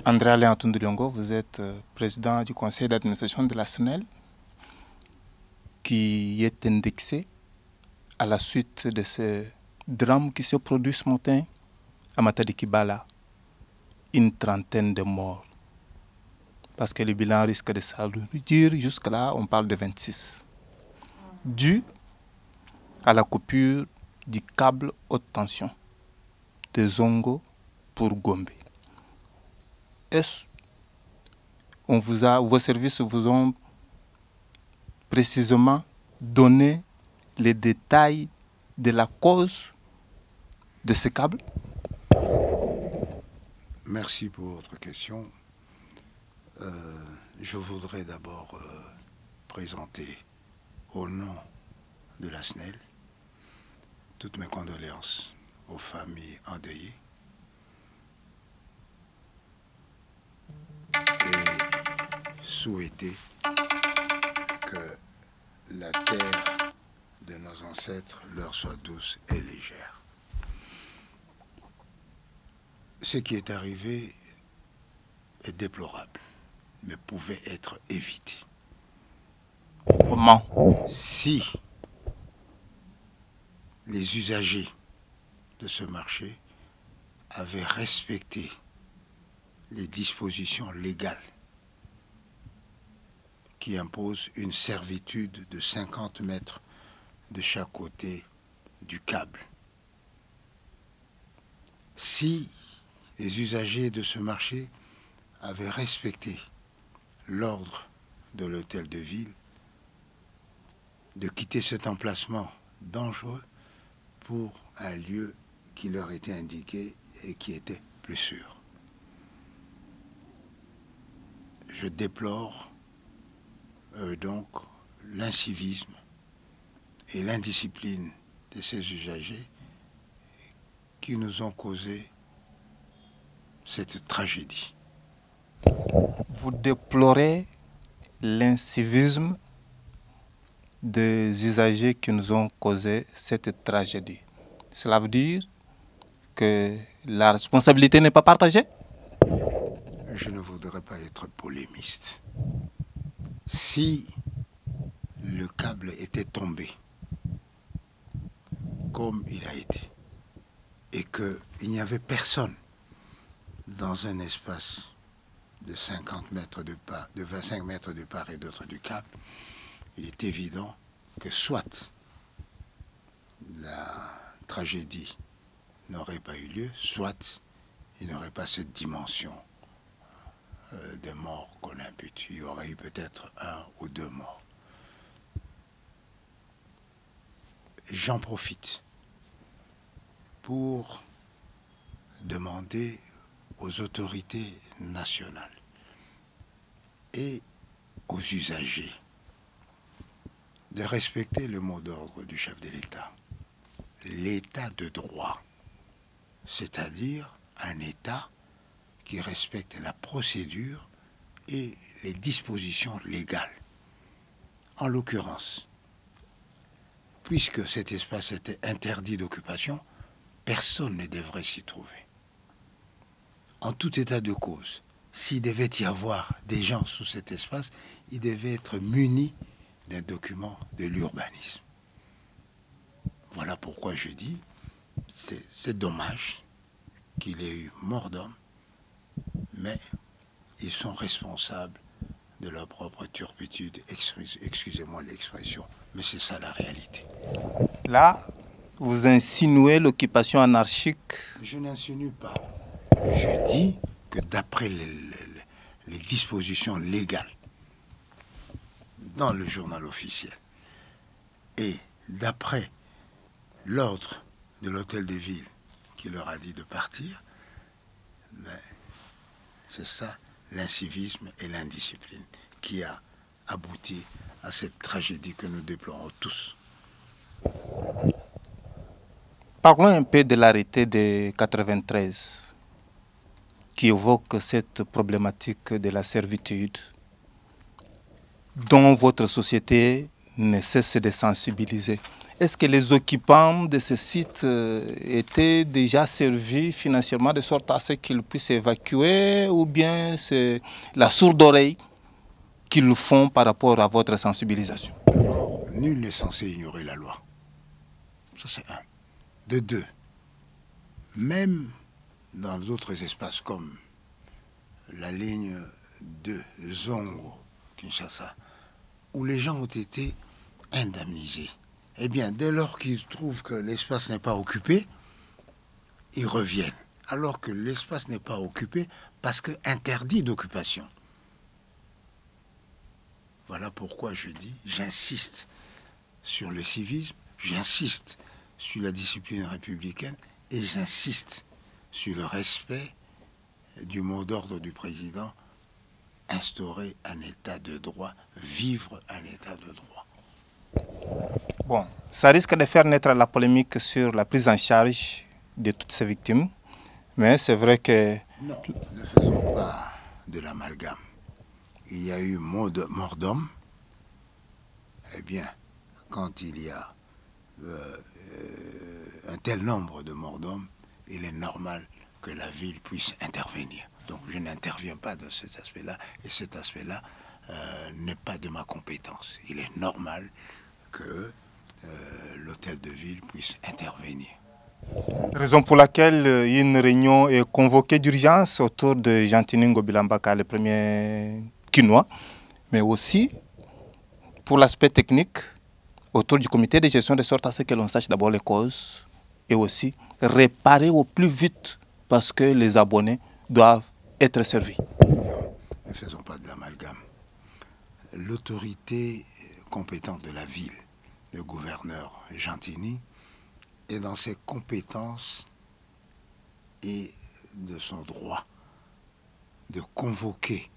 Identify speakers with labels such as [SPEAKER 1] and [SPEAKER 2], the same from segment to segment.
[SPEAKER 1] André Alain Atunduliongo, vous êtes président du conseil d'administration de la SNEL, qui est indexé à la suite de ce drame qui se produit ce matin à Matadi-Kibala. Une trentaine de morts. Parce que le bilan risque de s'alourdir. Jusque-là, on parle de 26. Dû à la coupure du câble haute tension de Zongo pour Gombe. Vos services vous ont précisément donné les détails de la cause de ce câble?
[SPEAKER 2] Merci pour votre question. Je voudrais d'abord présenter au nom de la SNEL toutes mes condoléances aux familles endeuillées et souhaiter que la terre de nos ancêtres leur soit douce et légère. Ce qui est arrivé est déplorable, mais pouvait être évité.
[SPEAKER 1] Comment?
[SPEAKER 2] Si les usagers de ce marché avaient respecté les dispositions légales qui imposent une servitude de 50 mètres de chaque côté du câble. Si les usagers de ce marché avaient respecté l'ordre de l'hôtel de ville de quitter cet emplacement dangereux pour un lieu qui leur était indiqué et qui était plus sûr. Je déplore donc l'incivisme et l'indiscipline de ces usagers qui nous ont causé cette tragédie.
[SPEAKER 1] Vous déplorez l'incivisme des usagers qui nous ont causé cette tragédie. Cela veut dire que la responsabilité n'est pas partagée?
[SPEAKER 2] Je ne voudrais pas être polémiste. Si le câble était tombé comme il a été et qu'il n'y avait personne dans un espace de 50 mètres de part, de 25 mètres de part et d'autre du câble, il est évident que soit la tragédie n'aurait pas eu lieu, soit il n'y aurait pas cette dimension des morts qu'on impute. Il y aurait eu peut-être 1 ou 2 morts. J'en profite pour demander aux autorités nationales et aux usagers de respecter le mot d'ordre du chef de l'État. L'État de droit, c'est-à-dire un État qui respecte la procédure et les dispositions légales. En l'occurrence, puisque cet espace était interdit d'occupation, personne ne devrait s'y trouver. En tout état de cause, s'il devait y avoir des gens sous cet espace, ils devaient être munis d'un document de l'urbanisme. Voilà pourquoi je dis, c'est dommage qu'il ait eu mort d'homme, mais ils sont responsables de leur propre turpitude. Excusez-moi l'expression, mais c'est ça la réalité.
[SPEAKER 1] Là, vous insinuez l'occupation anarchique?
[SPEAKER 2] Je n'insinue pas. Je dis que d'après les dispositions légales dans le journal officiel et d'après l'ordre de l'hôtel de ville qui leur a dit de partir, mais c'est ça l'incivisme et l'indiscipline qui a abouti à cette tragédie que nous déplorons tous.
[SPEAKER 1] Parlons un peu de l'arrêté de 93 qui évoque cette problématique de la servitude dont votre société ne cesse de sensibiliser. est-ce que les occupants de ce site étaient déjà servis financièrement de sorte à ce qu'ils puissent évacuer, ou bien c'est la sourde oreille qu'ils le font par rapport à votre sensibilisation?
[SPEAKER 2] D'abord, nul n'est censé ignorer la loi. Ça, c'est un. De deux, même dans d'autres espaces comme la ligne de Zongo, Kinshasa, où les gens ont été indemnisés, eh bien, dès lors qu'ils trouvent que l'espace n'est pas occupé, ils reviennent. Alors que l'espace n'est pas occupé parce que interdit d'occupation. Voilà pourquoi je dis, j'insiste sur le civisme, j'insiste sur la discipline républicaine et j'insiste sur le respect du mot d'ordre du président, instaurer un état de droit, vivre un état de droit.
[SPEAKER 1] Bon, ça risque de faire naître la polémique sur la prise en charge de toutes ces victimes, mais c'est vrai que...
[SPEAKER 2] Non, ne faisons pas de l'amalgame. Il y a eu mort d'homme. Eh bien, quand il y a un tel nombre de morts d'hommes, il est normal que la ville puisse intervenir. Donc je n'interviens pas de cet aspect-là, et cet aspect-là n'est pas de ma compétence. Il est normal que l'hôtel de ville puisse intervenir.
[SPEAKER 1] Raison pour laquelle une réunion est convoquée d'urgence autour de Jean-Tini Ngobilambaka, le premier Quinois, mais aussi pour l'aspect technique autour du comité de gestion, de sorte à ce que l'on sache d'abord les causes et aussi réparer au plus vite parce que les abonnés doivent être servis.
[SPEAKER 2] Ne faisons pas de l'amalgame. L'autorité compétente de la ville, le gouverneur Jean-Tini, est dans ses compétences et de son droit de convoquer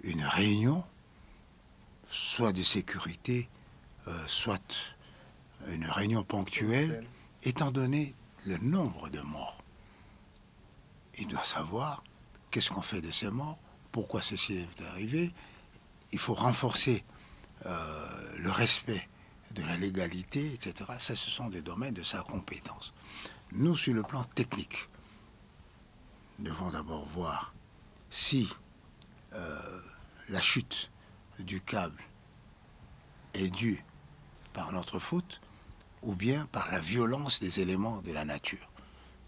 [SPEAKER 2] une réunion, soit de sécurité, soit une réunion ponctuelle, étant donné le nombre de morts. Il doit savoir qu'est-ce qu'on fait de ces morts, pourquoi ceci est arrivé. Il faut renforcer le respect de la légalité, etc. Ça, ce sont des domaines de sa compétence. Nous, sur le plan technique, devons d'abord voir si la chute du câble est due par notre faute ou bien par la violence des éléments de la nature,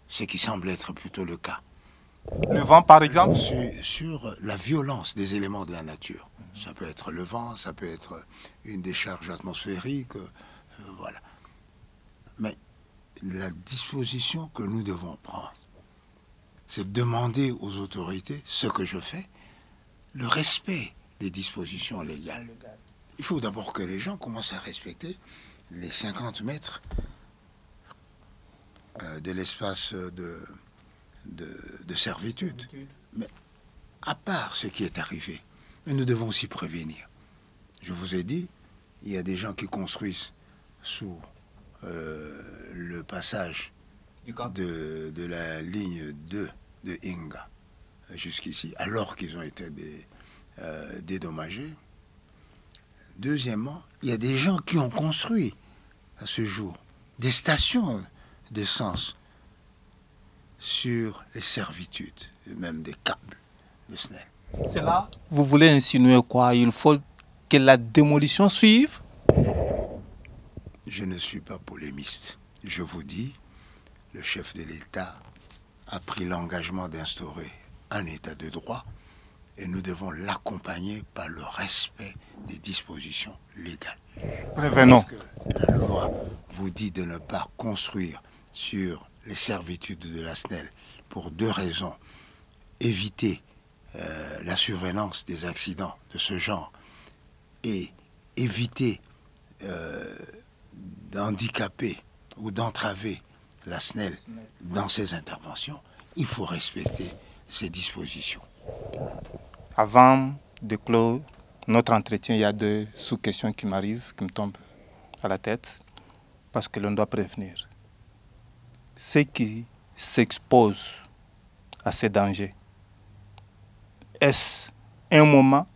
[SPEAKER 2] ce qui semble être plutôt le cas.
[SPEAKER 1] Le vent, par exemple?
[SPEAKER 2] Sur la violence des éléments de la nature. Ça peut être le vent, ça peut être une décharge atmosphérique, voilà. Mais la disposition que nous devons prendre, c'est de demander aux autorités, ce que je fais, le respect des dispositions légales. Il faut d'abord que les gens commencent à respecter les 50 mètres de l'espace de servitude. Mais à part ce qui est arrivé, nous devons aussi prévenir. Je vous ai dit, il y a des gens qui construisent sous le passage de la ligne 2 de Inga jusqu'ici, alors qu'ils ont été dédommagés. Deuxièmement, il y a des gens qui ont construit à ce jour des stations d'essence sur les servitudes, même des câbles de SNEL.
[SPEAKER 1] C'est là, vous voulez insinuer quoi? Il faut que la démolition suive?
[SPEAKER 2] Je ne suis pas polémiste. Je vous dis, le chef de l'État a pris l'engagement d'instaurer un État de droit et nous devons l'accompagner par le respect des dispositions légales.
[SPEAKER 1] Prévenons.
[SPEAKER 2] Parce que la loi vous dit de ne pas construire sur les servitudes de la SNEL pour deux raisons. Éviter la survenance des accidents de ce genre et éviter d'handicaper ou d'entraver la SNEL dans ses interventions. Il faut respecter ces dispositions.
[SPEAKER 1] Avant de clore notre entretien, il y a deux sous-questions qui m'arrivent, qui me tombent à la tête, parce que l'on doit prévenir. Ceux qui s'exposent à ces dangers, est-ce un moment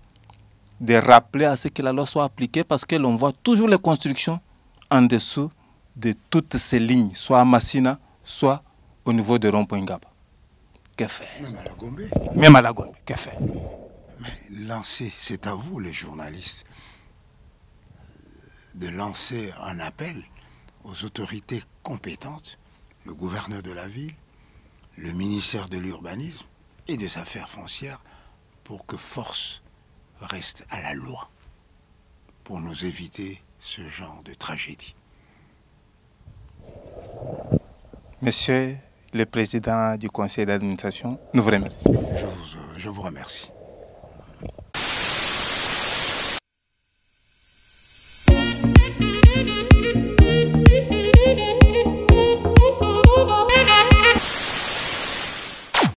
[SPEAKER 1] de rappeler à ce que la loi soit appliquée, parce que l'on voit toujours les constructions en dessous de toutes ces lignes, soit à Massina, soit au niveau de rond-point Ngaba. Que faire?
[SPEAKER 2] Même à la Gombe.
[SPEAKER 1] Même à la Gombe, que faire?
[SPEAKER 2] Mais lancez, c'est à vous les journalistes, de lancer un appel aux autorités compétentes, le gouverneur de la ville, le ministère de l'Urbanisme et des Affaires foncières, pour que force reste à la loi, pour nous éviter ce genre de tragédie.
[SPEAKER 1] Monsieur le Président du Conseil d'administration, nous vous remercions.
[SPEAKER 2] Je vous remercie.